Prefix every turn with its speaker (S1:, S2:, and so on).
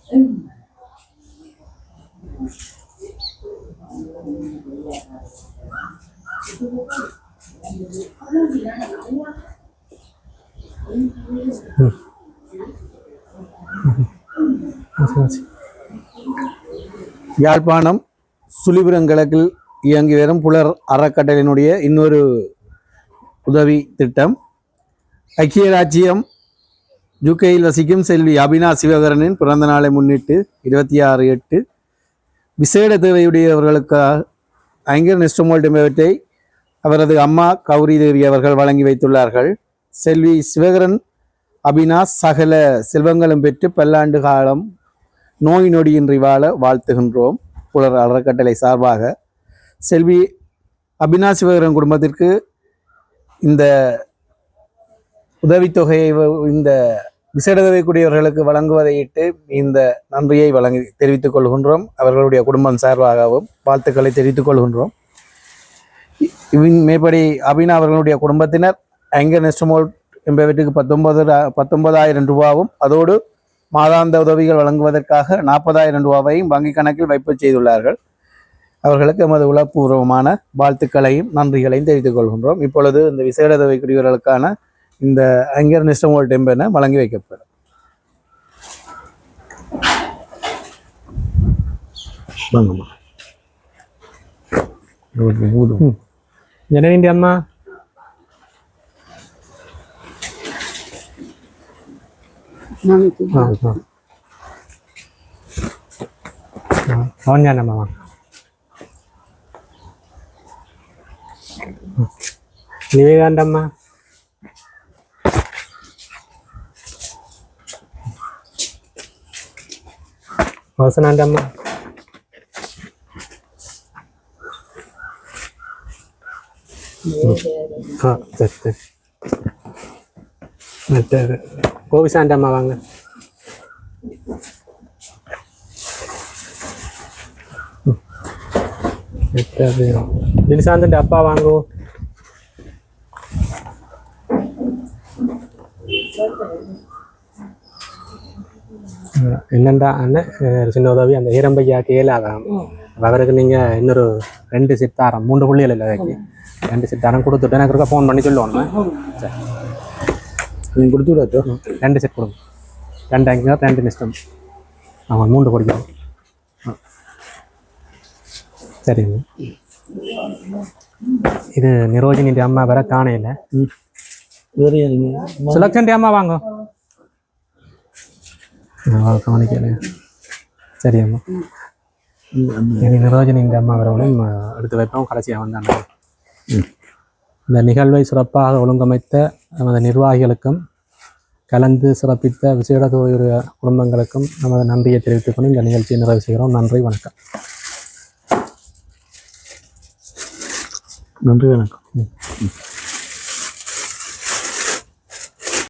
S1: யாழ்ப்பாணம் சுழிபுரம் கிழக்கில் இயங்கி வரும் புலர் அறக்கட்டளையினுடைய இன்னொரு உதவி திட்டம். ஐக்கிய ராஜ்யம் யுகேயில் வசிக்கும் செல்வி அபினா சிவகரனின் பிறந்த நாளை முன்னிட்டு 26/8 விசேட தேவையுடையவர்களுக்காக ஐங்கர் நெஸ்டமோல்ட் என்பவற்றை அவரது அம்மா கௌரி தேவி அவர்கள் வழங்கி வைத்துள்ளார்கள். செல்வி சிவகரன் அபினா சகல செல்வங்களும் பெற்று பல்லாண்டு காலம் நோய் நொடியின்றி வாழ வாழ்த்துகின்றோம். புலர் அறக்கட்டளை சார்பாக செல்வி அபினா சிவகரன் குடும்பத்திற்கு இந்த உதவித்தொகையை இந்த விசேட தேவைக்குரியவர்களுக்கு வழங்குவதையிட்டு இந்த நன்றியை தெரிவித்துக் கொள்கின்றோம். அவர்களுடைய குடும்பம் சார்பாகவும் வாழ்த்துக்களை தெரிவித்துக் கொள்கின்றோம். மேற்படி அபினா அவர்களுடைய குடும்பத்தினர் ஐங்கர் நெஸ்டமோல்ட் என்பவற்றுக்கு 19,000 ரூபாவும் அதோடு மாதாந்த உதவிகள் வழங்குவதற்காக 40,000 ரூபாவையும் வங்கி கணக்கில் வைப்பு செய்துள்ளார்கள். அவர்களுக்கு எமது உளப்பூர்வமான வாழ்த்துக்களையும் நன்றிகளையும் தெரிவித்துக் கொள்கின்றோம். இப்பொழுது இந்த விசேட தேவைக்குரியவர்களுக்கான இந்த ஐங்கர் நெஸ்டமோல்ட் என்பன வழங்கி வைக்கப்படும்.
S2: ஜனனி அம்மா అవును జానమ్మ నీవే కాంటమ్మా వస్తున్నాంటమ్మా சரி மற்ற கோபிசாண்டம்மா வாங்க. தினிசாந்தன் அப்பா வாங்கோ. என்னண்டா அண்ணன் சின்ன உதவி அந்த ஈரம்பையா கேளாதான் அவருக்கு நீங்கள் இன்னொரு 2 செட் தாரம் 3 புள்ளிகள் இல்லை வைக்கி 2 செட் தாரம் கொடுத்துட்டு எனக்கு இருக்கா ஃபோன் பண்ணி சொல்லுவோம். சரி நீங்கள் கொடுத்து விடாச்சோ 2 செட் கொடுங்க. 2 ஐங்கர் 2 நிஷ்டம் அவங்க 3 கொடுக்கணும். சரிங்க. இது நிரோஜினி அம்மா வேற காணையில் சுலக்ஷன் அம்மா வாங்க கவனிக்கல. சரி அம்மா நிரோஜினி அம்மா வரவங்களும் எடுத்து வைப்போம். கடைசியாக வந்தாங்க. இந்த நிகழ்வை சிறப்பாக ஒழுங்கமைத்த நமது நிர்வாகிகளுக்கும் கலந்து சிறப்பித்த விசேட குடும்பங்களுக்கும் நமது நன்றியை தெரிவித்துக் கொண்டு இந்த நிகழ்ச்சியை நிறைவு செய்கிறோம். நன்றி, வணக்கம்.
S1: நன்றி, வணக்கம்.